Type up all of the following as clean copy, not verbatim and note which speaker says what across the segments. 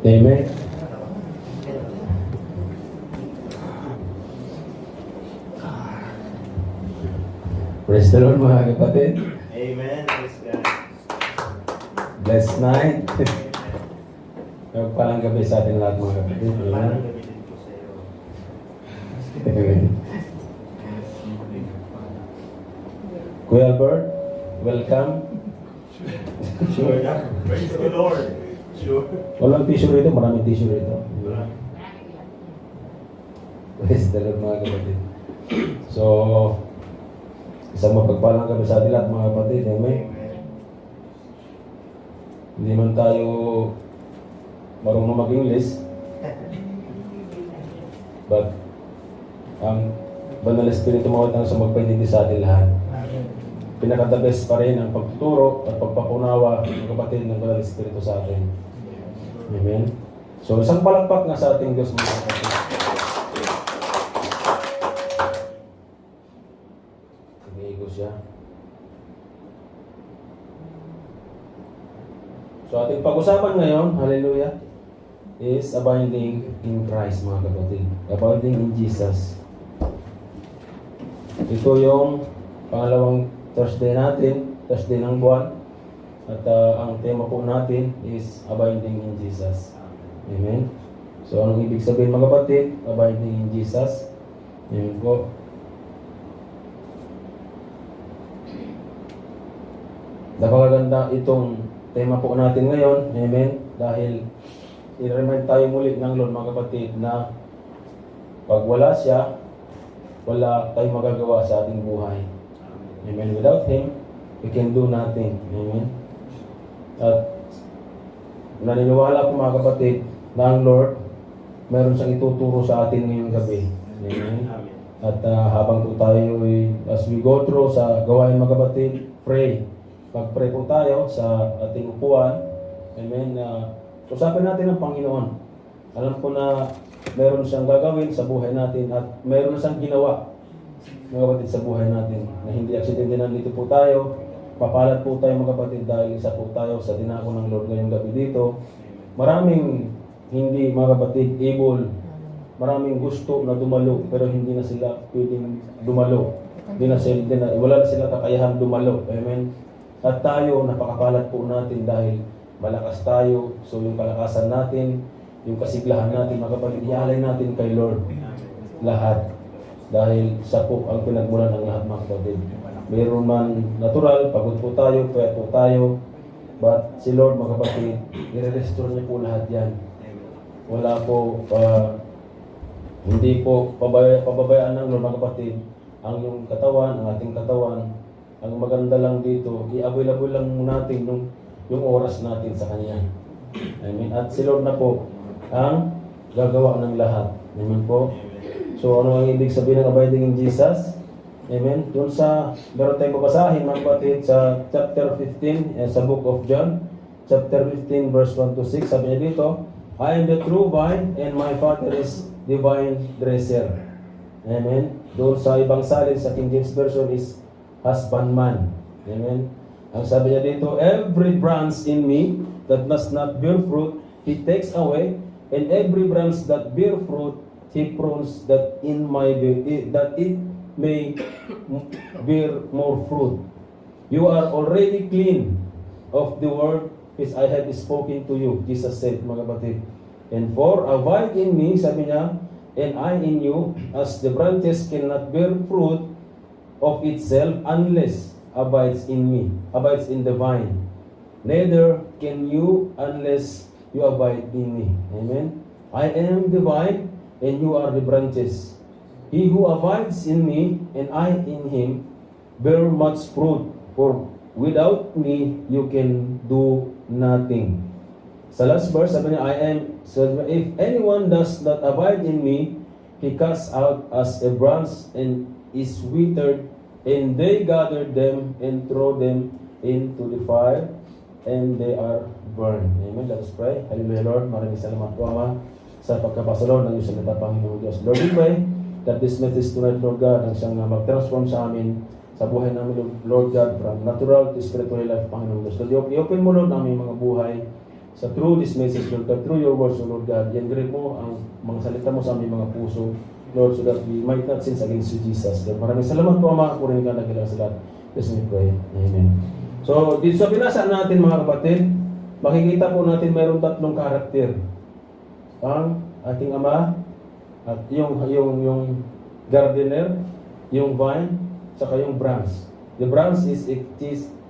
Speaker 1: Amen. Praise the Lord mga kapatid.
Speaker 2: Amen. Praise God.
Speaker 1: Blessed night. Palang gabi sa ating lahat mga kapatid.
Speaker 2: Parang
Speaker 1: Amen.
Speaker 2: gabi din po sa iyo.
Speaker 1: Amen. Kuya Albert, welcome.
Speaker 2: Sure na. Praise the Lord. Sure.
Speaker 1: Walang tissue rito, maraming tissue rito. Praise the Lord mga kapatid. So, isang mapagpalang gabi sa ating lahat mga kapatid. Amen. Hindi man tayo marunong mag-English, but ang Banal Espiritu mawat sa magpaintindi sa atin lahat. Pinaka-the best pa rin ang pagtuturo at pagpapunawa ng kapatid ng Banal Espiritu sa atin. Amen. So, isang palakpak nga sa ating Diyos mga kapatid. Umiigo siya. So, ating pag-usapan ngayon, hallelujah, is abiding in Christ mga kapatid. Abiding in Jesus. Ito yung pangalawang Thursday natin, Thursday ng buwan. At ang tema po natin is abiding in Jesus. Amen. So, anong ibig sabihin mga kapatid? Abiding in Jesus. Amen po. Napakaganda itong tema po natin ngayon. Amen. Dahil i-remind tayo muli ng Lord mga kapatid na pag wala siya, wala tayong magagawa sa ating buhay. Amen. Without Him, we can do nothing. Amen. At naniniwala ko mga kapatid na ang Lord meron siyang ituturo sa atin ngayong gabi. Amen. At habang po tayo as we go through sa gawain mga kapatid, pray. Pag-pray po tayo sa ating upuan. Amen. Usapin natin ang Panginoon. Alam ko na meron siyang gagawin sa buhay natin at meron siyang ginawa mga kapatid sa buhay natin na hindi aksidente. Nandito po tayo. Papalat po tayo mga kapatid dahil isa po tayo sa dinako ng Lord ngayong gabi dito. Maraming hindi mga kapatid able, maraming gusto na dumalo pero hindi na sila pwedeng dumalo. Wala na sila kakayahan dumalo. Amen. At tayo, napakapalat po natin dahil malakas tayo. So yung kalakasan natin, yung kasiglahan natin mga kapatid, ialay natin kay Lord lahat. Dahil siya po ang pinagmulan ng lahat mga kapatid. Mayroon man natural, pagod po tayo, payat po tayo. But si Lord mga kapatid, i-restore niya po lahat yan. Wala po, hindi po pababayaan ng Lord mga kapatid ang yung katawan, ang ating katawan. Ang maganda lang dito, i-available lang natin yung oras natin sa Kanya. Amen. At si Lord na po ang gagawa ng lahat. Amen po. So ano ang ibig sabihin ng abiding in Jesus? Amen. Doon sa, meron tayong babasahin mga kapatid sa chapter 15, sa book of John, chapter 15 verse 1 to 6. Sabi niya dito, I am the true vine and my Father is the vine dresser. Amen. Doon sa ibang salin sa King James Version is husbandman. Amen. Ang sabi niya dito, every branch in me that does not bear fruit, He takes away, and every branch that bear fruit, He prunes that it may bear more fruit. You are already clean of the word which I have spoken to you, Jesus said mga kapatid. And for abide in me, sabi niya, and I in you, as the branches cannot bear fruit of itself unless abides in me, abides in the vine. Neither can you unless you abide in me. Amen. I am the vine, and you are the branches. He who abides in me, and I in him, bear much fruit, for without me you can do nothing. Sa last verse, sabi niya, so if anyone does not abide in me, he casts out as a branch and is withered, and they gather them and throw them into the fire, and they are burned. Amen. Let us pray. Hallelujah, Lord. Maraming salamat po, Ama, sa pagkapasalon ng iyong salita, Panginoon Diyos. Lord, we pray that this message tonight, Lord God, ang siyang mag-transform sa amin, sa buhay namin, Lord God, from natural to spiritual life, Panginoon Diyos. Lord, i-open mo, Lord, ang aming mga buhay Sa through this message, Lord God, through your words, O Lord God, i-engrave mo ang mga salita mo sa aming mga puso, Lord, so that we might not sin against you, Jesus. Lord, maraming salamat po, Ama, po rin ka nagilang sa lahat. Yes, we pray. Amen. So, dito sa binasa natin, mga kapatid, makikita po natin mayroong tatlong karakter. Ang ating Ama, at yung gardener, yung vine, saka yung branch. The branch is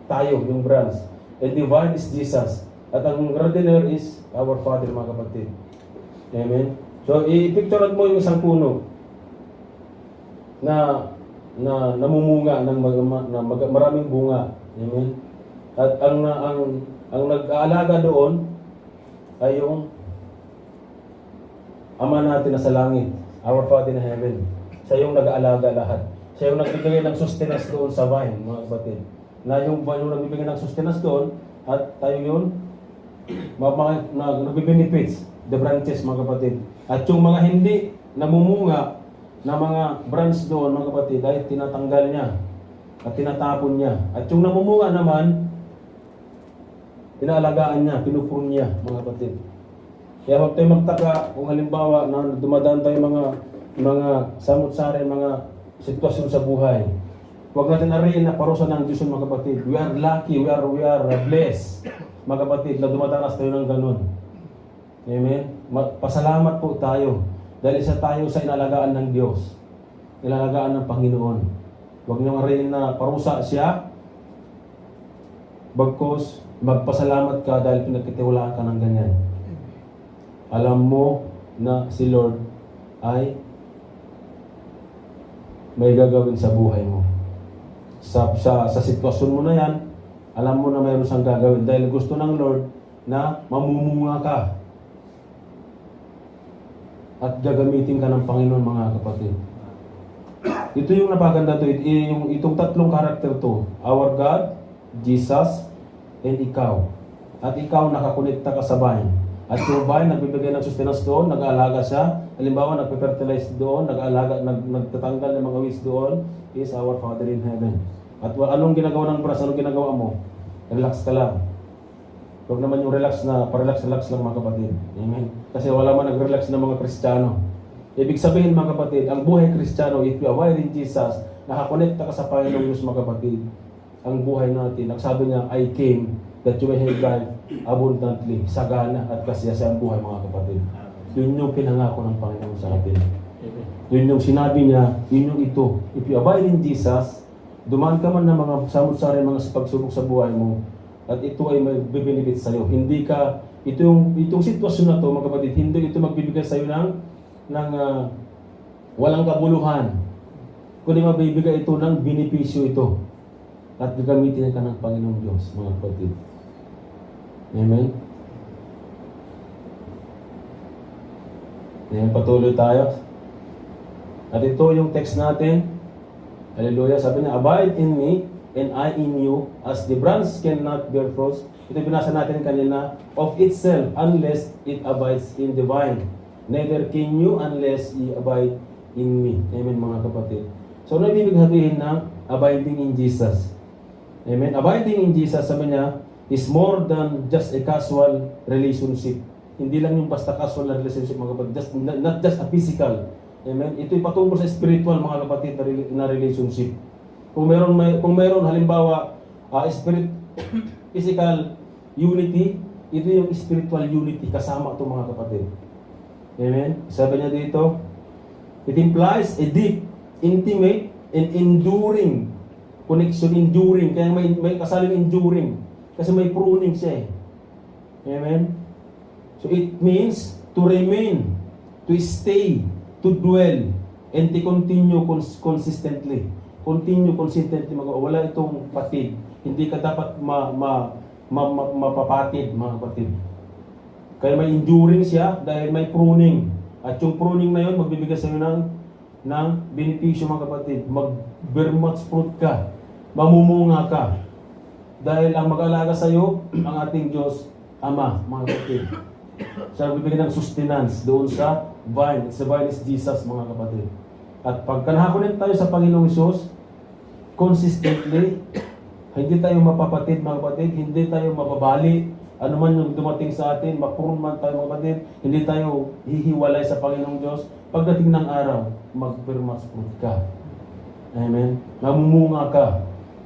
Speaker 1: tayo, yung branch. And the vine is Jesus. At ang gardener is our Father, mga kapatid. Amen? So, i-picturean mo yung isang puno na namumunga ng maraming bunga. Amen? At ang nag-aalaga doon ay yung Ama natin na sa langit, our Father in heaven. Siya yung nag-aalaga lahat. Siya yung nagbibigay ng sustenance doon sa vine, mga kapatid. Na yung vine yung nagbibigay ng sustenance doon, at tayo yun, nagbe-benefits, the branches, mga kapatid. At yung mga hindi namumunga na mga branch doon, mga kapatid, ay tinatanggal niya at tinatapon niya. At yung namumunga naman, inaalagaan niya, pinupun niya, mga kapatid. Kaya huwag tayo magtaka kung halimbawa na dumadaan tayo mga samut-sari, mga sitwasyon sa buhay. Huwag natin ariin na parusa ng Diyos, mga kapatid. We are lucky, we are blessed, mga kapatid, na dumadanas tayo ng ganun. Amen? Pasalamat po tayo dahil isa tayo sa inalagaan ng Diyos, inalagaan ng Panginoon. Huwag niyong ariin na parusa siya, bagkus magpasalamat ka dahil pinagkatiwalaan ka ng ganyan. Alam mo na si Lord ay may gagawin sa buhay mo. Sa sitwasyon mo na yan, alam mo na mayroon siyang gagawin dahil gusto ng Lord na mamumunga ka at gagamitin ka ng Panginoon, mga kapatid. Ito yung napaganda to, itong tatlong karakter to, our God, Jesus, and ikaw. At ikaw nakakonekta ka sa vine. At yung vine, nagbibigay ng sustenance doon, nag-aalaga siya. Halimbawa, nagpe-fertilize doon, nagtatanggal ng mga weeds doon, is our Father in heaven. At anong ginagawa ng brass? Anong ginagawa mo? Relax ka lang. Huwag naman yung relax na, pa-relax lang mga kapatid. Amen? Kasi wala man nag-relax ng mga Kristiyano. Ibig sabihin, mga kapatid, ang buhay Kristiyano, if you abide in Jesus, nakakonekta ka sa Panginoong Diyos, mga kapatid. Ang buhay natin, nagsabi niya, I came that you may have life abundantly, sagana at kasiyasang buhay, mga kapatid. Yun yung pinangako ng Panginoon sa atin. Yun yung sinabi niya, yun yung ito. If you abide in Jesus, dumaan ka man ng mga samut-sari, mga pagsubok sa buhay mo, at ito ay magbe-benefit sa'yo. Hindi ka, itong sitwasyon na to, mga kapatid, hindi ito magbibigay sa'yo ng walang kabuluhan. Kundi mabibigay ito ng benepisyo ito. At gagamitin ka ng Panginoong Diyos, mga kapatid. Amen? Ayan, patuloy tayo. At ito yung text natin. Hallelujah. Sabi niya, abide in me and I in you, as the branch cannot bear fruits. Ito binasa natin kanina, of itself, unless it abides in the vine. Neither can you unless ye abide in me. Amen, mga kapatid. So, ano ibig sabihin ng abiding in Jesus? Amen. Abiding in Jesus, sabi niya, is more than just a casual relationship. Hindi lang yung basta casual na relationship, mga kapatid. Not just a physical. Amen. Ito'y patungkol sa spiritual, mga kapatid, na relationship. Kung meron halimbawa, physical unity, ito yung spiritual unity kasama ito, mga kapatid. Amen. Sabi niya dito, it implies a deep, intimate, and enduring connection, enduring. Kaya may kasaling enduring. Kasi may pruning siya eh. Amen? So it means to remain, to stay, to dwell, and to continue consistently. Continue consistently. Wala itong patid. Hindi ka dapat mapapatid, mga kapatid. Kaya may enduring siya dahil may pruning. At yung pruning na yun, magbibigay sa iyo ng benepisyo, mga kapatid. Mag-bear much fruit ka. Mamumunga ka. Dahil ang mag-alaga sa iyo, ang ating Diyos, Ama, mga kapatid. Siya magbibigay ng sustenance doon sa vine. Sa vine is Jesus, mga kapatid. At pagka nakakunin tayo sa Panginoong Isus, consistently, hindi tayo mapapatid, mga kapatid. Hindi tayo mababali. ano man yung dumating sa atin, mapuron man tayo mga kapatid, hindi tayo hihiwalay sa Panginoong Diyos. Pagdating ng araw, magpirmas fruit ka. Amen? Namumunga ka.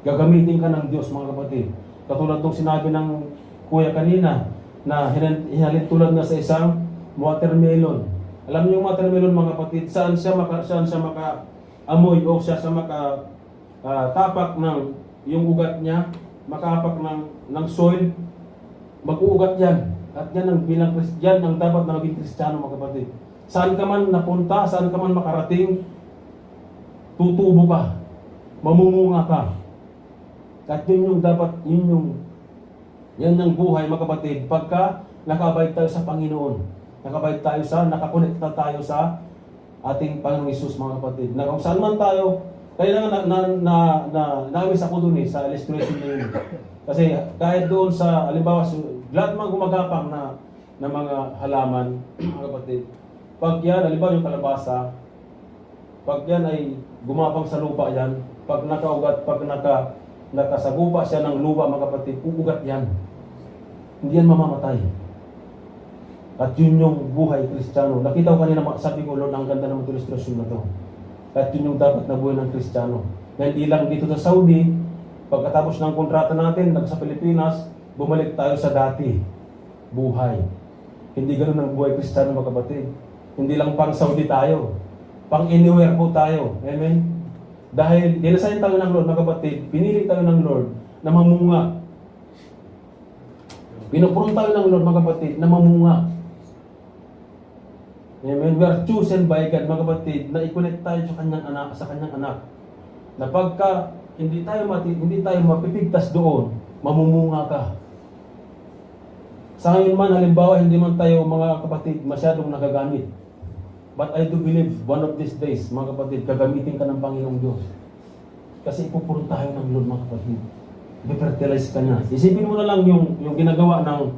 Speaker 1: Gagamitin ka ng Diyos mga kapatid. Katulad ng sinabi ng kuya kanina, na hinalin tulad na sa isang watermelon. Alam niyo yung watermelon mga kapatid, saan siya maka-amoy o siya maka tapak ng yung ugat niya, makapak ng soil, mag-uugat yan. At yan ang bilang Christian, ang dapat na maging Kristiyano mga kapatid. Saan ka man napunta, saan ka man makarating, tutubo ka, mamumunga ka. At yun yung dapat, yan ang buhay mga kapatid, pagka nakabay tayo sa Panginoon, nakakonekta tayo sa ating Panginoong Hesus mga kapatid. Na kung saan man tayo, kaya na-amis ako dun sa illustration na yun. Kasi kahit doon sa, halimbawa, lahat mga gumagapang na mga halaman, mga kapatid, pag yan, halimbawa yung kalabasa, pag yan ay gumapang sa lupa yan, pag nakaugat, pag nakasagupa siya ng lupa mga kapatid, uugat yan. Hindi yan mamamatay. At yun yung buhay Kristiyano. Nakita ko kanina, sabi ko, Lord, ang ganda ng ilustrasyon na to. At yun yung dapat na buhay ng Kristiyano. Na hindi lang dito sa Saudi, pagkatapos ng kontrata natin, sa Pilipinas, bumalik tayo sa dati. Buhay. Hindi ganun ang buhay Kristiyano mga kapatid. Hindi lang pang Saudi tayo. Pang anywhere po tayo. Amen? Dahil dinasign tayo ng Lord mga kapatid, pinili tayo ng Lord na mamunga. Pinupuron tayo ng Lord mga kapatid na mamunga. Amen. We are chosen by God mga kapatid na i-connect tayo sa kanyang anak. Na pagka hindi tayo mapipigtas doon, mamumunga ka. Sa ngayon man, halimbawa, hindi man tayo mga kapatid masyadong nagagamit. But I do believe one of these days, mga kapatid, gagamitin ka ng Panginoong Diyos. Kasi ipupuro tayo ng Lord mga kapatid. I-fertilize ka niya. Isipin mo na lang yung ginagawa ng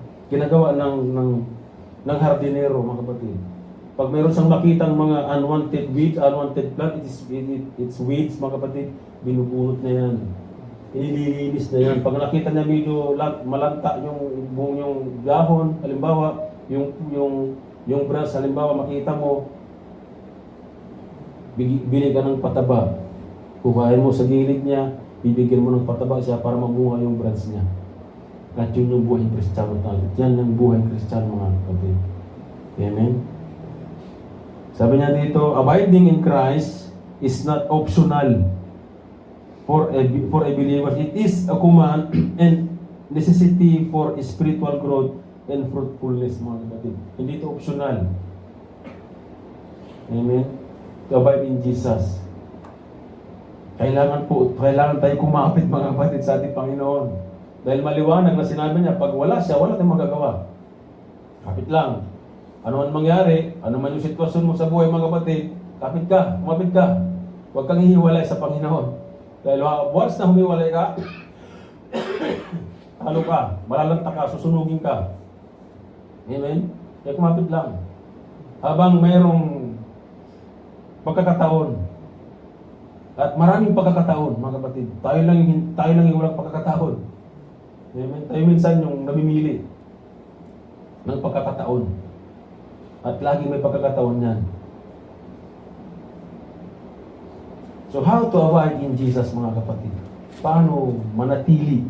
Speaker 1: hardinero mga kapatid. Pag mayroon siyang makitang mga unwanted weeds, unwanted plant, it's weeds mga kapatid, binubunot na yan. Inililinis na yan. Pag nakita niya medyo malanta yung dahon, halimbawa, yung branch, halimbawa, makita mo, bili ka ng pataba. Kuhain mo sa gilid niya, bibigyan mo ng pataba siya para mamunga yung branch niya. At yun yung buhay Kristiyano tayo. Yan ang buhay Kristiyano mga kapatid. Amen? Sabi niya dito, abiding in Christ is not optional for a believer. It is a command and necessity for spiritual growth and fruitfulness mga kapatid. Hindi ito optional. Amen? To abide in Jesus. Kailangan tayo kumapit mga kapatid sa ating Panginoon. Dahil maliwanag na sinabi niya, pag wala siya, wala tayong magagawa. Kapit lang. Ano man mangyari, ano man yung sitwasyon mo sa buhay mga kapatid, kapit ka, kumapit ka. Huwag kang hihiwalay sa Panginoon. Dahil once na humiwalay ka, halo ka, malalanta ka, susunugin ka. Amen? Kaya kumapit lang. Habang mayroong pagkakataon, at maraming pagkakataon, mga kapatid. Tayo lang yung walang pagkakataon. Amen? Tayo minsan yung namimili ng pagkakataon. At lagi may pagkakataon yan. So how to abide in Jesus mga kapatid? Paano manatili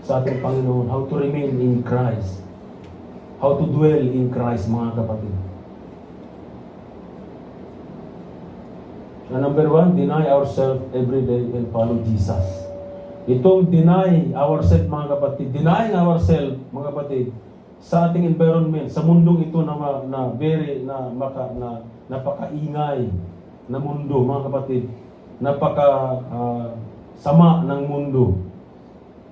Speaker 1: sa ating Panginoon? How to remain in Christ? How to dwell in Christ mga kapatid? Na number 1, deny ourselves every day and follow Jesus. Itong deny ourselves mga kapatid, denying ourselves mga kapatid, sa ating environment, sa mundong ito napakaingay na mundo mga kapatid, sama ng mundo,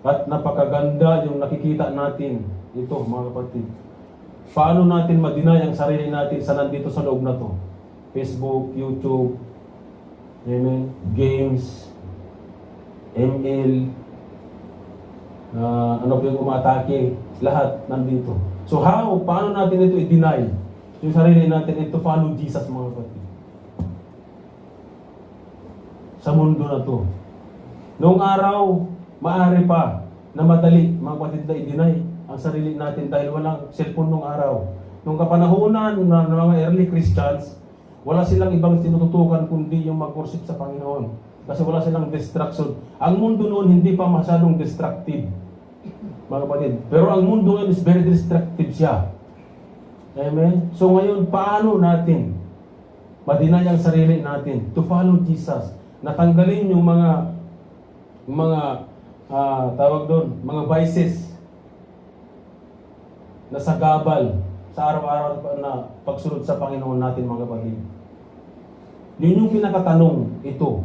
Speaker 1: at napakaganda yung nakikita natin ito mga kapatid. Paano natin ma-deny ang sarili natin sa nandito sa loob na to? Facebook, YouTube, amen, games, ML, ano po yung umatake, lahat nandito. So paano natin ito i-deny? Yung sarili natin ito, follow Jesus mga kapatid. Sa mundo na to. Noong araw, maaari pa na madali mga kapatid na i-deny. ang sarili natin dahil walang cellphone nung araw. Nung kapanahunan ng mga early Christians, wala silang ibang tinututukan kundi yung mag-worship sa Panginoon. Kasi wala silang distraction. Ang mundo noon hindi pa masyadong destructive, mga kapatid. Pero ang mundo ngayon is very destructive siya. Amen? So ngayon, paano natin madinay ang sarili natin to follow Jesus? Natanggalin yung mga tawag doon, mga vices na sagabal sa araw-araw na pagsunod sa Panginoon natin, mga kapatid. Yun yung pinakatanong ito.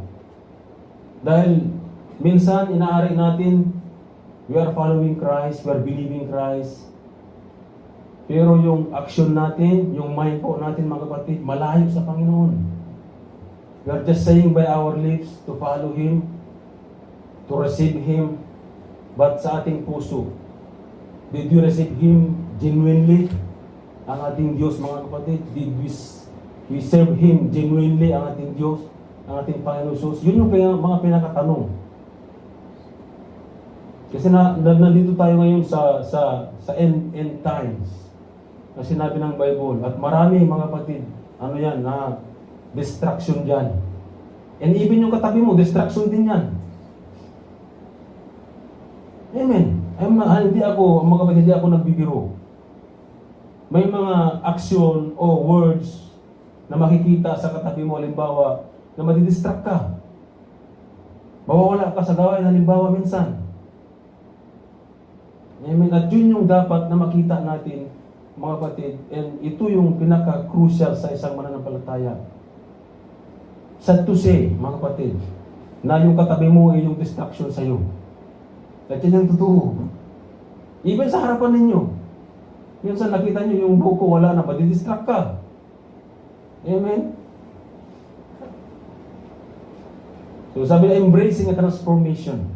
Speaker 1: Dahil minsan inaari natin, we are following Christ, we are believing Christ. Pero yung action natin, yung mind po natin, mga kapatid, malayo sa Panginoon. We are just saying by our lips to follow Him, to receive Him, but sa ating puso, did you receive Him genuinely? Ang ating Diyos, mga kapatid, did we serve Him genuinely, ang ating Diyos, ang ating Panginoon Jesus? Yun yung mga pinakatanong. Kasi nandito tayo ngayon sa end times, na sinabi ng Bible. At marami, mga kapatid, distraction dyan. And even yung katabi mo, distraction din yan. Amen. Hindi ako, mga kapatid, hindi ako nagbibiro. May mga action o words na makikita sa katabi mo, halimbawa, na madidistract ka. Mawawala ka sa gawain, halimbawa, minsan. Amen. At yun yung dapat na makita natin, mga kapatid, and ito yung pinaka-crucial sa isang mananampalataya. Sad to say, mga kapatid, na yung katabi mo ay yung distraction sa iyo. At yan yung totoo. Even sa harapan ninyo, minsan nakita nyo yung buko, wala na, madidistract ka. Amen? So sabi na, embracing a transformation.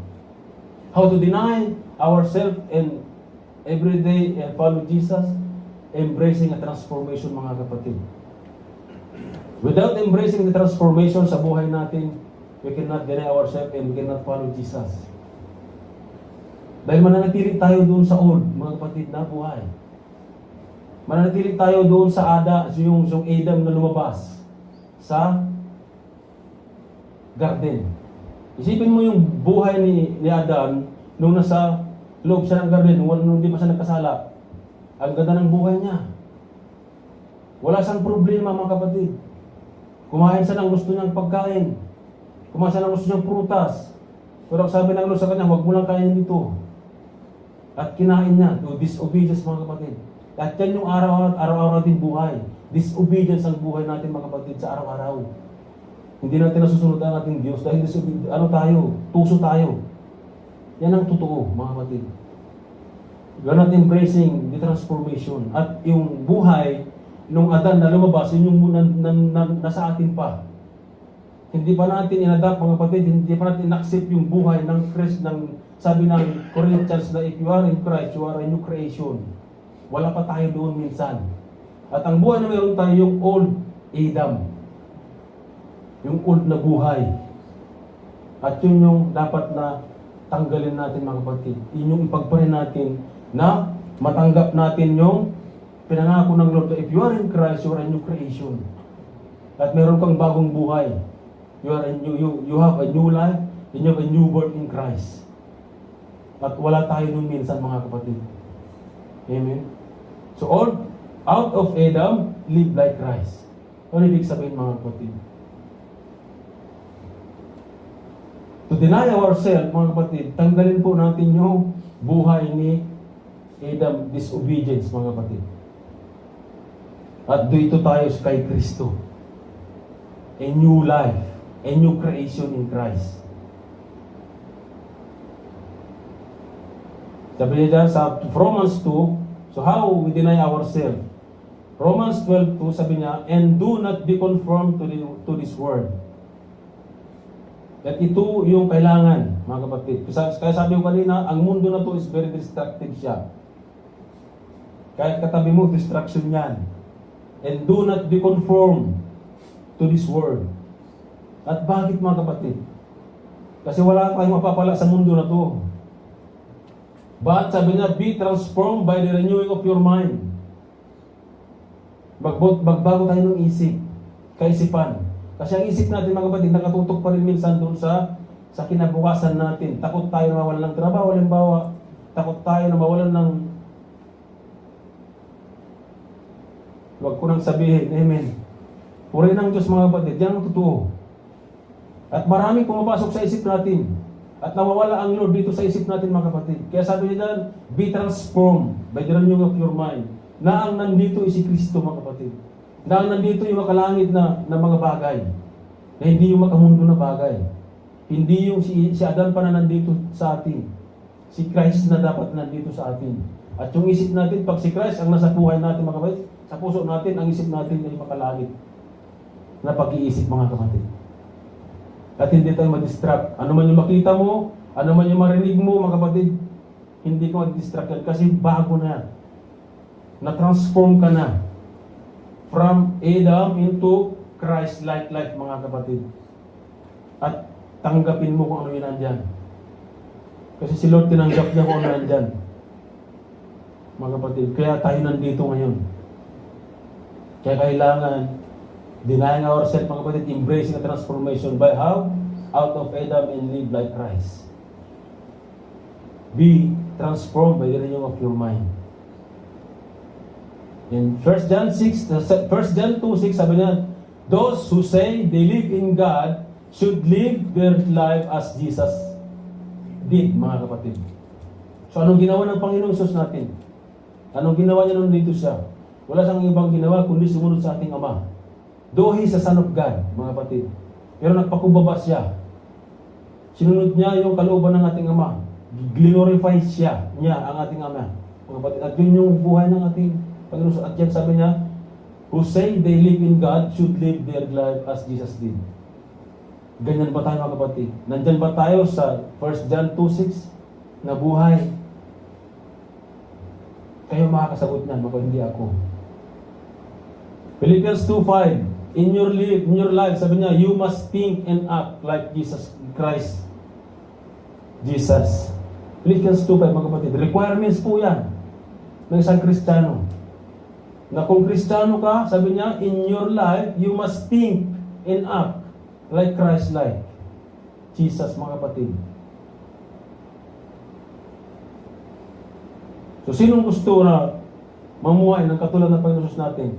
Speaker 1: How to deny ourselves and every day and follow Jesus, embracing a transformation, mga kapatid. Without embracing the transformation sa buhay natin, we cannot deny ourselves and we cannot follow Jesus. Dahil mananatili tayo doon sa old, mga kapatid, na buhay. Mananatili tayo doon sa yung Adam na lumabas sa garden. Isipin mo yung buhay ni Adam nung nasa loob siya ng garden, nung hindi pa siya nagkasala. Ang ganda ng buhay niya. Wala siyang problema, mga kapatid. Kumain siya ng gusto niyang pagkain. Kumain siya ng gusto niyang prutas. Pero sabi ng Lord sa kanya, huwag mo lang kainin dito. At kinain niya, to disobedience, mga kapatid. At yan yung araw-araw natin buhay. Disobedience ang buhay natin, mga kapatid, sa araw-araw. Hindi natin nasusunod ang ating Diyos dahil tuso tayo. Yan ang totoo, mga kapatid. We are not embracing the transformation. At yung buhay nung Adan na lumabas, yun yung nasa atin pa. Hindi pa natin inadapt, mga kapatid, hindi pa natin accept yung buhay ng Christ, sabi ng Corinthians na if you are in Christ, you are a new creation. Wala pa tayo doon minsan. At ang buhay na mayroon tayo, yung old Adam. Yung old na buhay. At yun yung dapat na tanggalin natin, mga kapatid. Yun yung ipagparin natin na matanggap natin yung pinangako ng Lord. If you are in Christ, you are a new creation. At meron kang bagong buhay. You have a new life, and you have a new birth in Christ. At wala tayo nun minsan, mga kapatid. Amen? So out of Adam, live like Christ. Ano ibig sabihin, mga kapatid? To deny ourselves, mga kapatid, tanggalin po natin yung buhay ni Adam, disobedience, mga kapatid. At dito tayo kay Kristo. A new life, a new creation in Christ. Sabi niya dyan sa Romans 2, so how we deny ourselves? Romans 12:2, sabi niya, and do not be conformed to this world. At ito yung kailangan, mga kapatid. Kaya sabi ko kanina, ang mundo na to is very destructive siya. Kahit katabi mo, distraction yan. And do not be conformed to this world. At bakit, mga kapatid? Kasi wala tayong mapapala sa mundo na to. But sabi niya, be transformed by the renewing of your mind. Magbago tayo ng isip, kaisipan. Kasi ang isip natin mga kapatid, nakatutok pa rin minsan doon sa kinabukasan natin. Takot tayo na mawalan ng trabaho, halimbawa. Takot tayo na mawalan ng, huwag ko nang sabihin, amen. Purihin ng Diyos mga kapatid, yan ang totoo. At maraming pumapasok sa isip natin. At nawawala ang Lord dito sa isip natin mga kapatid. Kaya sabi niya dyan, be transformed by the renewing of your mind. Na ang nandito ay si Kristo mga kapatid. Na ang nandito yung makalangit na mga bagay. Na hindi yung makamundo na bagay. Hindi yung si Adan pa na nandito sa atin. Si Christ na dapat nandito sa atin. At yung isip natin, pag si Christ ang nasa buhay natin mga kapatid, sa puso natin, ang isip natin ay makalangit na pag-iisip mga kapatid. At hindi tayo ma-distract. Ano man yung makita mo, ano man yung marinig mo mga kapatid, hindi ka ma-distract yan kasi bago na yan. Na-transform ka na from Adam into Christ-like life mga kapatid. At tanggapin mo kung ano yun nandyan. Kasi si Lord tinanggap niya kung ano nandyan. Mga kapatid, kaya tayo nandito ngayon. Kaya kailangan denying ourselves mga kapatid, embracing the transformation by how? Out of Adam and live like Christ. Be transformed by the renewing of your mind. In 1 John 2:6 sabi niya, those who say they live in God should live their life as Jesus did, mga kapatid. So anong ginawa ng Panginoong Hesus natin? Anong ginawa niya nung dito siya? Wala siyang ibang ginawa kundi sumunod sa ating Ama. Though He is a Son of God, mga kapatid. Pero nagpakumbaba siya. Sinunod niya yung kalooban ng ating Ama. Glorify niya ang ating Ama. Mga kapatid. At yun yung buhay ng ating Panginoon. At yan sabi niya, who say they live in God should live their life as Jesus did. Ganyan ba tayo mga kapatid? Nandyan ba tayo sa 1 John 2:6 na buhay? Kayo makakasagot niyan, hindi ako. Philippians 2:5, in your life, sabi niya, you must think and act like Jesus Christ. Jesus. Philippians 2:5 mga kapatid. Requirements po yan ng isang Kristiyano. Na kung Kristiyano ka, sabi niya, in your life, you must think and act like Christ-like. Jesus, mga kapatid. So, sinong gusto na mamuhay ng katulad ng Panginoon Hesus natin?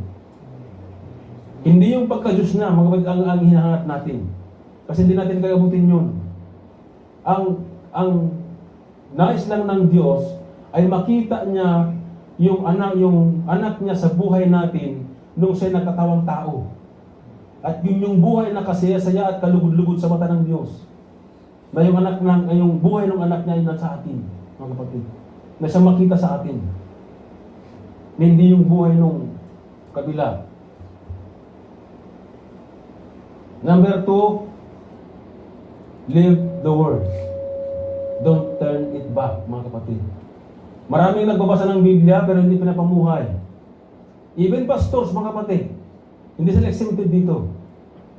Speaker 1: Hindi yung pagka-Diyos na, mga kapatid, ang hinahangat natin. Kasi hindi natin kagabutin yun. Ang nais lang ng Diyos ay makita niya yung anak niya sa buhay natin nung siya nakatawang tao. At yun yung buhay na kasaya-saya at kalugod-lugod sa mata ng Diyos. Na yung buhay ng anak niya ay nasa atin, mga kapatid. Na siya makita sa atin. Hindi yung buhay nung kabila. Number 2, live the word. Don't turn it back, mga kapatid. Maraming nagbabasa ng Biblia pero hindi pinapamuhay. Even pastors, mga kapatid, hindi sila exempted dito.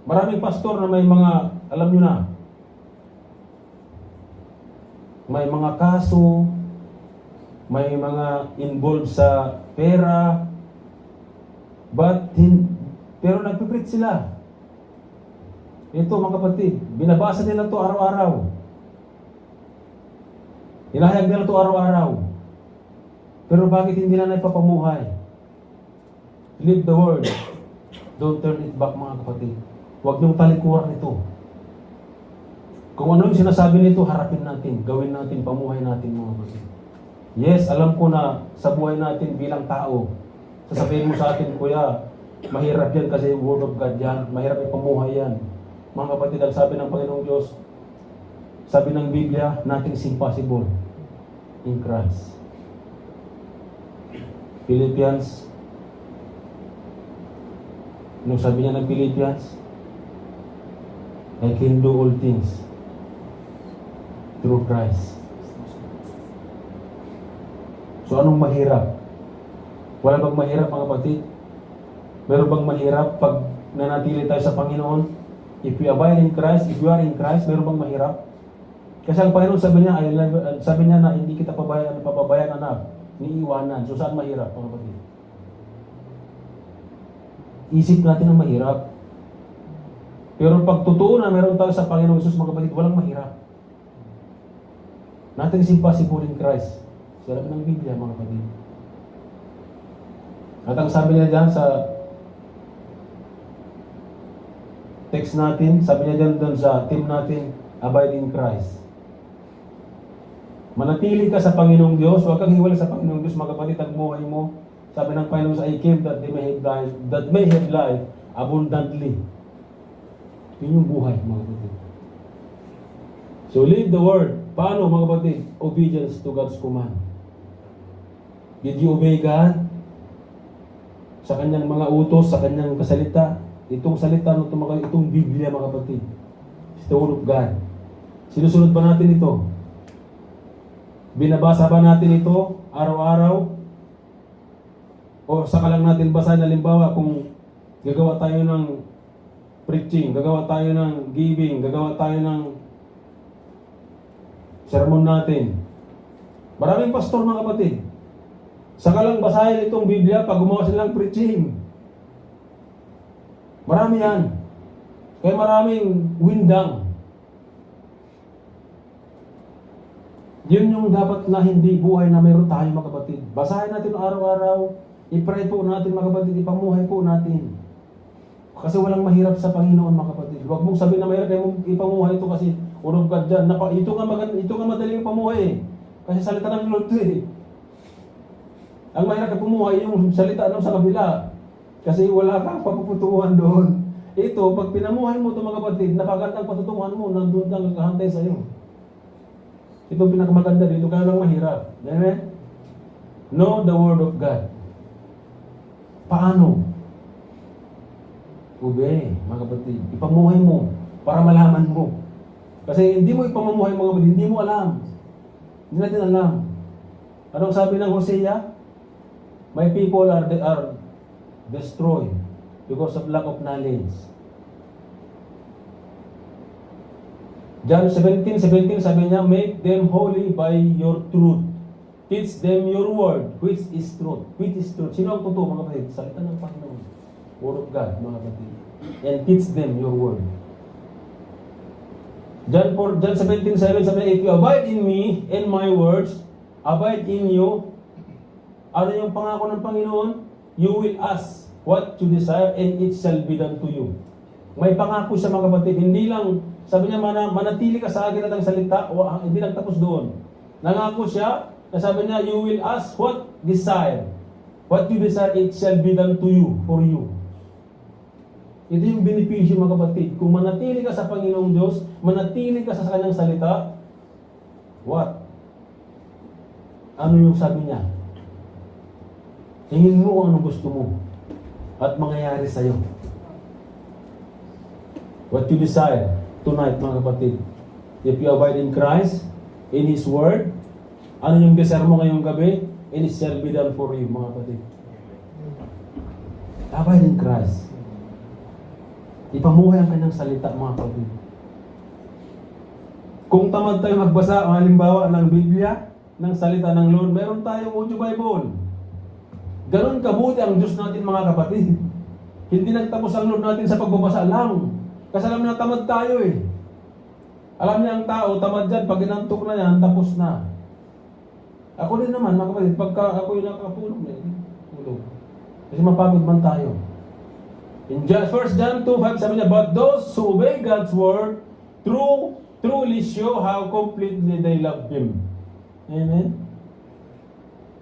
Speaker 1: Maraming pastor na may mga, alam nyo na, may mga kaso, may mga involved sa pera, pero nagpipreach sila. Ito mga kapatid, binabasa nila ito araw-araw. Hinahayag nila ito araw-araw. Pero bakit hindi na naipapamuhay? Live the word. Don't turn it back, mga kapatid. Huwag niyong talikuran ito. Kung ano yung sinasabi nito, harapin natin. Gawin natin, pamuhay natin, mga kapatid. Yes, alam ko na sa buhay natin bilang tao, sasabihin mo sa atin, kuya, mahirap yan kasi word of God yan. Mahirap ipamuhay yan. Mga kapatid, ang sabi ng Panginoong Diyos, sabi ng Biblia, nothing is impossible in Christ. Philippians, anong sabi niya ng Philippians? I can do all things through Christ. So anong mahirap? Wala bang mahirap, mga kapatid? Meron bang mahirap pag nanatili tayo sa Panginoon? If we abide in Christ, if you are in Christ, meron bang mahirap? Kasi ang Panginoon sabi niya na hindi kita pababayaan anak, niiwanan. So saan mahirap, mga kapatid? Isip natin ang mahirap. Pero pag totoo na meron tayo sa Panginoon Jesus, mga kapatid, walang mahirap. Nothing is impossible in Christ. Sabi ng Biblia, mga kapatid. At ang sabi niya dyan sa text natin, sabi niya dyan sa team natin, abide in Christ. Manatili ka sa Panginoong Diyos, huwag kang hiwalay sa Panginoong Diyos, mga kapatid, ang buhay mo. Sabi ng Panginoon sa I came that they may have life abundantly. Yun yung buhay, mga kapatid. So live the word. Paano, mga kapatid? Obedience to God's command. Did you obey God? Sa kanyang mga utos, sa kanyang kasalita. Itong salita, itong Biblia, mga kapatid. It's the word of God. Sinusunod ba natin ito? Binabasa ba natin ito araw-araw? O saka lang natin basahin, halimbawa kung gagawa tayo ng preaching, gagawa tayo ng giving, gagawa tayo ng sermon natin. Maraming pastor, mga kapatid. Saka lang basahin itong Biblia pag gumawa silang preaching. Marami yan. Kaya maraming windang. Yun yung dapat na hindi buhay na meron tayo, mga kapatid. Basahin natin araw-araw. I-pray po natin, mga kapatid. Ipamuhay po natin. Kasi walang mahirap sa Panginoon, mga kapatid. Huwag mong sabihin na mahirap, ipamuhay ito kasi urog ka dyan. Ito nga madaling ipamuhay eh. Kasi salita ng Lord ito eh. Ang mahirap na pumuhay yung salita sa kabila. Kasi wala kang papuputuhan doon. Ito, pag pinamuhay mo ito, mga kapatid, napagandang patutungan mo, nandun lang naghahantay sa'yo. Ito pinakamaganda dito, kaya lang mahirap. Amen? Know the word of God. Paano? Obey, mga kapatid. Ipamuhay mo para malaman mo. Kasi hindi mo ipamuhay, mga kapatid, hindi mo alam. Hindi natin alam. Anong sabi ng Hosea? My people are destroyed because of lack of knowledge. John 17:17 sabi niya, make them holy by your truth. Teach them your word, which is truth. Which is truth. Sino ang totoo, mga kapatid? Salita ng Panginoon. Word of God, mga kapatid. And teach them your word. John 17:7 sabi niya, if you abide in me and my words, abide in you. Ano yung pangako ng Panginoon? You will ask what you desire and it shall be done to you. May pangako siya, mga kapatid. Hindi lang, sabi niya, manatili ka sa akin at ang salita, hindi nagtapos doon. Nangako siya, na sabi niya, you will ask what desire. What you desire, it shall be done to you, for you. Ito yung benepisyo, mga kapatid. Kung manatili ka sa Panginoong Diyos, manatili ka sa kanyang salita, what? Ano yung sabi niya? Hingin mo kung anong gusto mo at mangyayari sa'yo. What you desire tonight, mga kapatid. If you abide in Christ, in His Word, ano yung desire mo ngayong gabi? And it shall be done for you, mga kapatid. Abide in Christ. Ipamuhay ang kanyang salita, mga kapatid. Kung tamad tayo magbasa, halimbawa ng Biblia, ng salita ng Lord, meron tayong audio Bible. Ganon kabuti ang Diyos natin, mga kapatid. Hindi nagtapos ang Lord natin sa pagbabasa lang. Kasi alam na tamad tayo eh. Alam niya ang tao, tamad dyan, pag inantok na yan, tapos na. Ako din naman, mga kapatid, pagka ako yung nakapulog na yun, tulog. Kasi mapagod man tayo. In 1 John 2:5, sabi niya, but those who obey God's word, truly show how completely they love Him. Amen?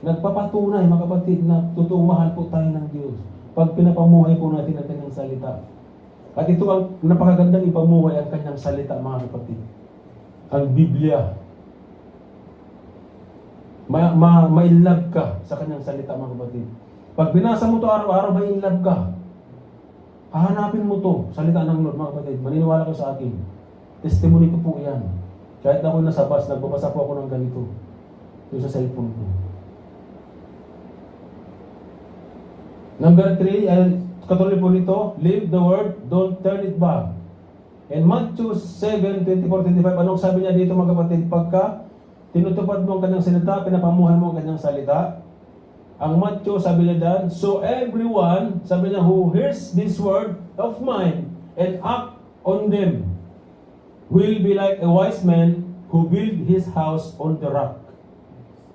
Speaker 1: Nagpapatunay, mga kapatid, na totoong mahal po tayo ng Diyos pag pinapamuhay po natin ang kanyang salita. At ito ang napakagandang ipamuhay ang kanyang salita, mga kapatid. Ang Biblia. May love ka sa kanyang salita, mga kapatid. Pag binasa mo ito araw-araw, may love ka. Hahanapin mo to, salita ng Lord, mga kapatid. Maniniwala ko sa akin. Testimony ko po yan. Kahit ako nasa bus, nagbabasa po ako ng ganito. Ito sa cellphone ko. Number 3, katuloy po nito, live the word, don't turn it back. In Matthew 7:24-25, anong sabi niya dito mga kapatid? Pagka tinutupad mo ang kanyang salita, pinapamuhay mo ang kanyang salita. Ang Matthew, sabi niya dyan, so everyone, sabi niya, who hears this word of mine and act on them will be like a wise man who built his house on the rock.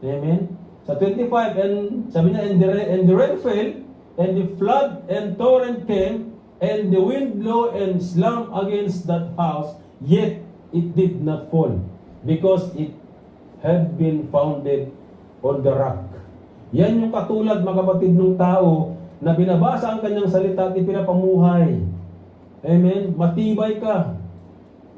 Speaker 1: Amen? Sa 25, and sabi niya, and the rain fell, and the flood and torrent came, and the wind blew and slammed against that house, yet it did not fall, because it had been founded on the rock. Yan yung katulad, mga kapatid, ng tao na binabasa ang kanyang salita at ipinapamuhay. Amen? Matibay ka.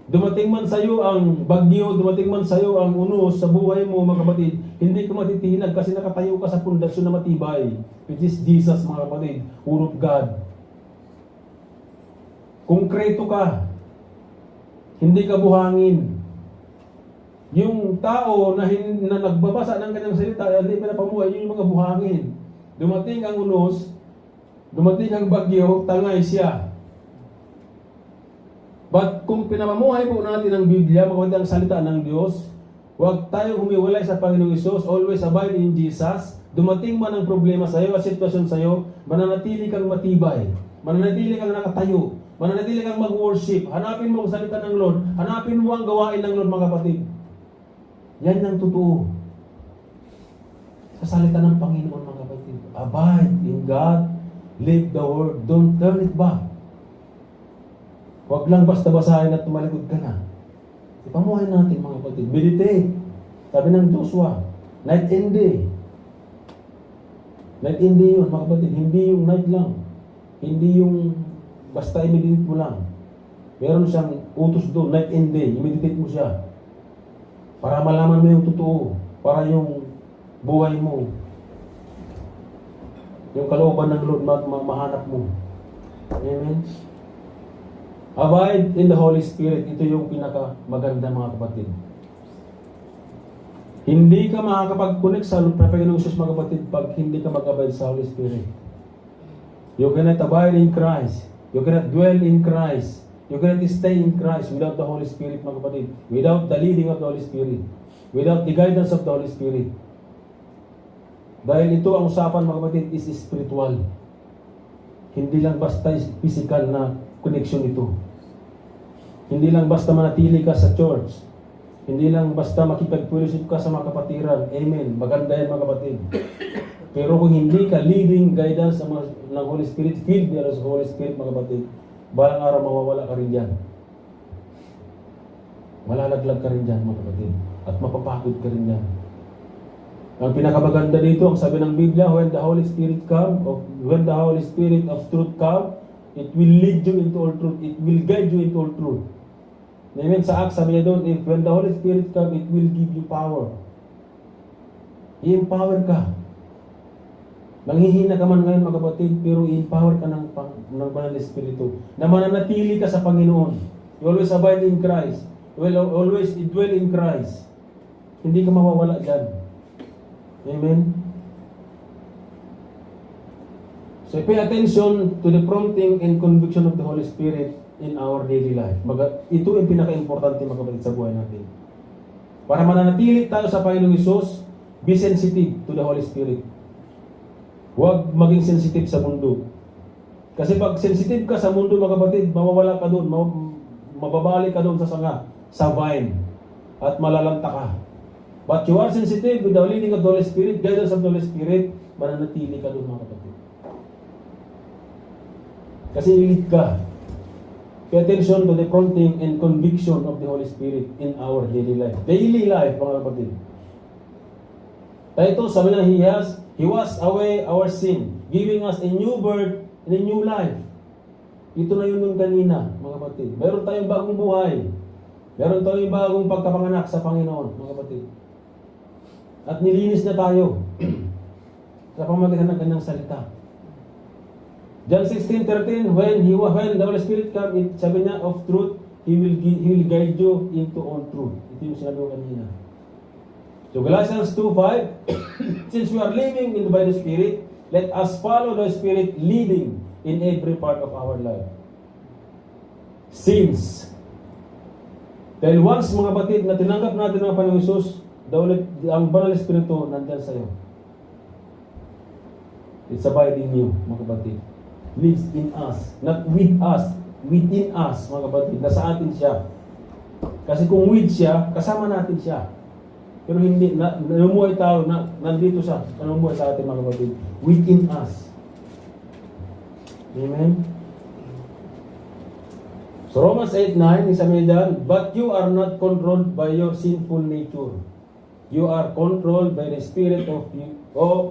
Speaker 1: Dumating man sa iyo ang bagyo, dumating man sa iyo ang unos sa buhay mo, mga kapatid, hindi ka matitinag kasi nakatayo ka sa pundasyon na matibay, which is Jesus, mga kapatid, Word of God. Konkreto ka. Hindi ka buhangin. Yung tao na nagbabasa ng kanyang salita, hindi pinapamuhay, yun yung mga buhangin. Dumating ang unos, dumating ang bagyo, tangay siya. But kung pinapamuhay po natin ang Biblia, mga ang salita ng Diyos, huwag tayong humiwalay sa Panginoong Hesus, always abide in Jesus. Dumating man ang problema sa iyo, at sitwasyon sa iyo, mananatili kang matibay, mananatili kang nakatayo, mananatili kang mag-worship. Hanapin mo ang salita ng Lord, hanapin mo ang gawain ng Lord, mga kapatid. Yan ang totoo. Sa salita ng Panginoon, mga kapatid. Abide in God, live the Word, don't turn it back. Huwag lang basta basahin at tumalikod ka na. Ipamuhay natin, mga kapatid. Meditate. Sabi ng Joshua, night and day. Night and day yun, mga kapatid. Hindi yung night lang. Hindi yung basta i-meditate mo lang. Meron siyang utos doon, night and day. I-meditate mo siya. Para malaman mo yung totoo. Para yung buhay mo, yung kalooban ng Lord, mahanap mo. Amen? Abide in the Holy Spirit. Ito yung pinaka-maganda, mga kapatid. Hindi ka makakapag-connect sa Panginoong Hesus, mga kapatid, pag hindi ka mag-abide sa Holy Spirit. You cannot abide in Christ. You cannot dwell in Christ. You cannot stay in Christ without the Holy Spirit, mga kapatid. Without the leading of the Holy Spirit. Without the guidance of the Holy Spirit. Dahil ito ang usapan, mga kapatid, is spiritual. Hindi lang basta physical na connection ito. Hindi lang basta manatili ka sa church. Hindi lang basta makipag-fellowship ka sa mga kapatiran. Amen. Maganda yan, mga kapatid. Pero kung hindi ka leading guidance ng Holy Spirit, filled by the Holy Spirit, mga kapatid, balang araw mawawala ka rin dyan. Malalaglag ka rin dyan, mga kapatid. At mapapagod ka rin dyan. Ang pinakamaganda dito, ang sabi ng Biblia, when the Holy Spirit of truth come, it will lead you into all truth. It will guide you into all truth. Amen. Sa Acts, sabi niya doon, when the Holy Spirit come, it will give you power. I-empower ka. Manghihina ka man ngayon, mga kapatid, pero i-empower ka ng Banal na Espiritu. Na mananatili ka sa Panginoon. You always abide in Christ. You will always dwell in Christ. Hindi ka mawawala dyan. Amen? So pay attention to the prompting and conviction of the Holy Spirit in our daily life. Ito yung pinaka-importante, mga kapatid, sa buhay natin. Para mananatili tayo sa Panginoong Hesus, be sensitive to the Holy Spirit. Huwag maging sensitive sa mundo. Kasi pag sensitive ka sa mundo, mga kapatid, mawawala ka doon, mababalik ka doon sa sanga, sa vine, at malalanta ka. But you are sensitive with the leading of the Holy Spirit, guidance of the Holy Spirit, mananatili ka doon, mga kapatid. Kasi lead ka. Pay attention to the prompting and conviction of the Holy Spirit in our daily life. Daily life, mga kapatid. Ito, sabi niya, He washed away our sin, giving us a new birth and a new life. Ito na yun nung kanina, mga kapatid. Meron tayong bagong buhay. Meron tayong bagong pagkapanganak sa Panginoon, mga kapatid. At nilinis na tayo sa pamamagitan ng kanyang salita. John 16:13, when the Holy Spirit come, sabi niya, of truth, He will guide you into all truth. Ito yung sinabi ko kanina. So Galatians 2:5, since we are living by the Spirit, let us follow the Spirit leading in every part of our life. Since Dahil once mga kapatid na tinanggap natin ang Panginoong Hesus, ang Banal Espiritu nandyan sa'yo. It's abiding in you, mga kapatid. Lives in us, not with us, within us, mga kapatid. Nasa atin siya. Kasi kung with siya, kasama natin siya. Pero hindi, namumuhay tayo, nandito siya, namumuhay sa atin, mga kapatid. Within us. Amen? So Romans 8:9, sabi dyan, but you are not controlled by your sinful nature. You are controlled by the Spirit of you,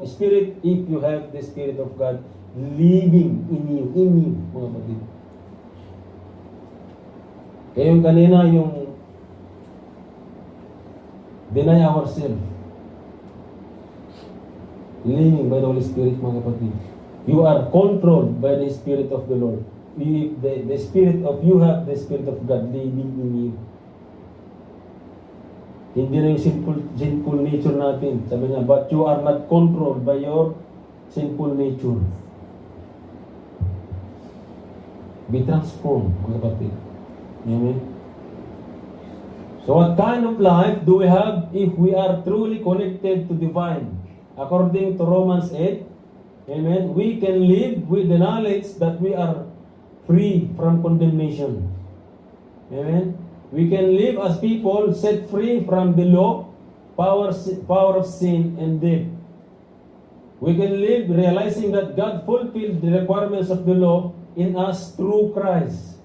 Speaker 1: Spirit if you have the Spirit of God living in you, mga kapatid. Kaya yung kanina, yung deny ourselves, living by the Holy Spirit, mga kapatid. You are controlled by the Spirit of the Lord. The Spirit of you have the Spirit of God living in you. Hindi na yung sinful nature natin. Sabi niya, but you are not controlled by your sinful nature. Be transformed, mga kapatid. Amen? So what kind of life do we have if we are truly connected to divine? According to Romans 8, amen, we can live with the knowledge that we are free from condemnation. Amen? We can live as people set free from the law, power of sin and death. We can live realizing that God fulfilled the requirements of the law in us through Christ.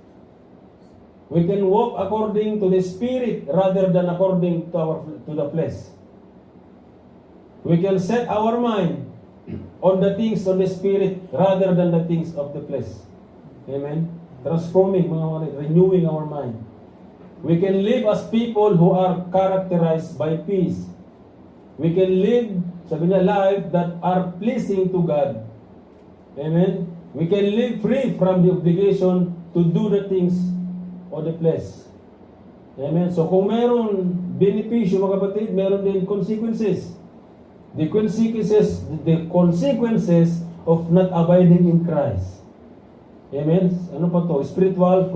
Speaker 1: We can walk according to the Spirit rather than according to the flesh. We can set our mind on the things of the Spirit rather than the things of the flesh. Amen? Transforming, mga kapatid, renewing our mind. We can live as people who are characterized by peace. We can live, sabi niya, life that are pleasing to God. Amen? We can live free from the obligation to do the things of the flesh. Amen? So kung meron benepisyo, mga kapatid, meron din consequences. The consequences of not abiding in Christ. Amen? Ano pa to? Spiritual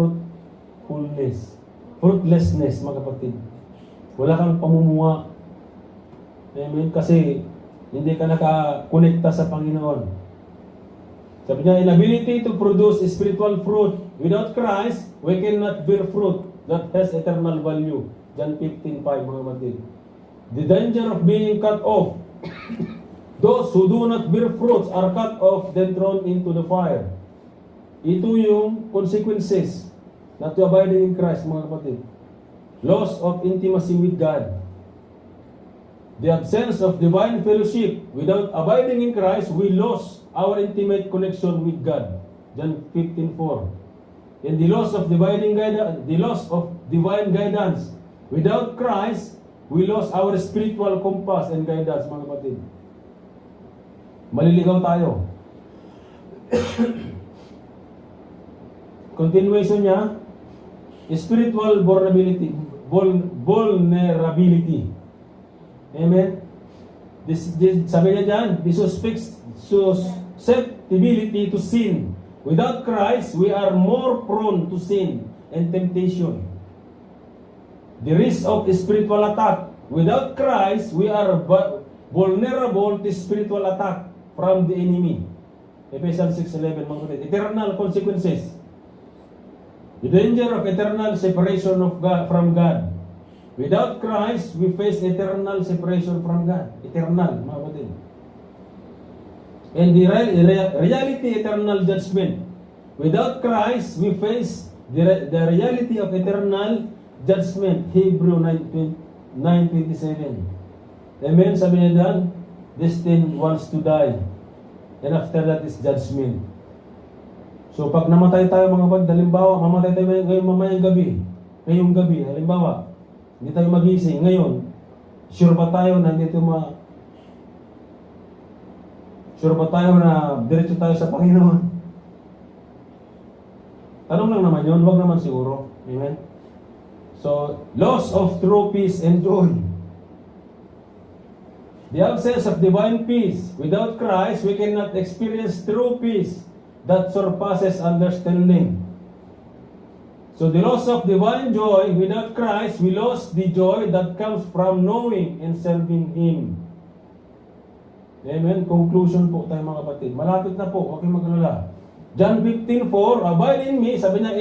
Speaker 1: fruitlessness, mga kapatid. Wala kang pamumuha. Amen? Kasi hindi ka nakakonekta sa Panginoon. Sabi niya, inability to produce spiritual fruit. Without Christ, we cannot bear fruit that has eternal value. John 15:5, mga kapatid. The danger of being cut off. Those who do not bear fruits are cut off, then thrown into the fire. Ito yung consequences not to abiding in Christ, mga kapatid. Loss of intimacy with God. The absence of divine fellowship. Without abiding in Christ, we lost our intimate connection with God. John 15:4. And the loss of divine guidance. Without Christ, we lost our spiritual compass and guidance, mga kapatid. Maliligaw tayo. Continuation niya, spiritual vulnerability. Amen? Sabi niya dyan, the susceptibility to sin. Without Christ, we are more prone to sin and temptation. The risk of spiritual attack. Without Christ, we are vulnerable to spiritual attack from the enemy. Ephesians 6:11, mga kapatid. Eternal consequences. The danger of eternal separation of God, from God. Without Christ, we face eternal separation from God. Eternal, mga kapatid. And the reality, eternal judgment. Without Christ, we face the reality of eternal judgment. Hebrew 9:27. Amen? Sabi niya dyan, destined wants to die. And after that is judgment. So pag namatay tayo, mga kapatid, halimbawa, mamatay tayo ngayong ngayong gabi, halimbawa, hindi tayo magising ngayon, sure ba tayo na diretso tayo sa Panginoon? Tanong lang naman yun, wag naman siguro. Amen? So, loss of true peace and joy. The absence of divine peace. Without Christ, we cannot experience true peace that surpasses understanding. So the loss of divine joy without Christ, we lost the joy that comes from knowing and serving Him. Amen. Conclusion po tayo mga kapatid. Malapit na po. Okay mag-alala. John 15:4, abide in me, sabi niya,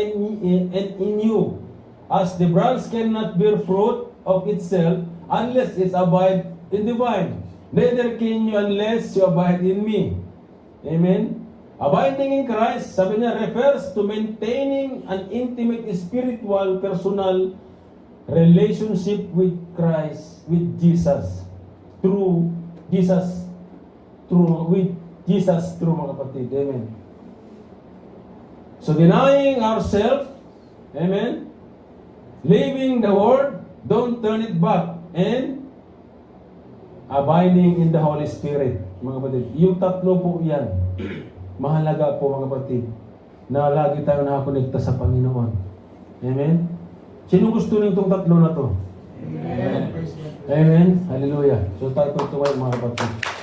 Speaker 1: in you. As the branch cannot bear fruit of itself unless it abide in the vine. Neither can you unless you abide in me. Amen. Abiding in Christ, sabi niya, refers to maintaining an intimate spiritual, personal relationship with Christ, with Jesus. Through Jesus, with Jesus, through mga kapatid. Amen. So denying ourselves, amen, living the Word, don't turn it back, and abiding in the Holy Spirit, mga kapatid. Yung tatlo po yan, mahalaga po mga kapatid, na lagi tayo nakakonekta sa Panginoon. Amen? Sino gusto nitong tatlo na to?
Speaker 2: Amen.
Speaker 1: Amen? Hallelujah. So tayo tutuway mga kapatid.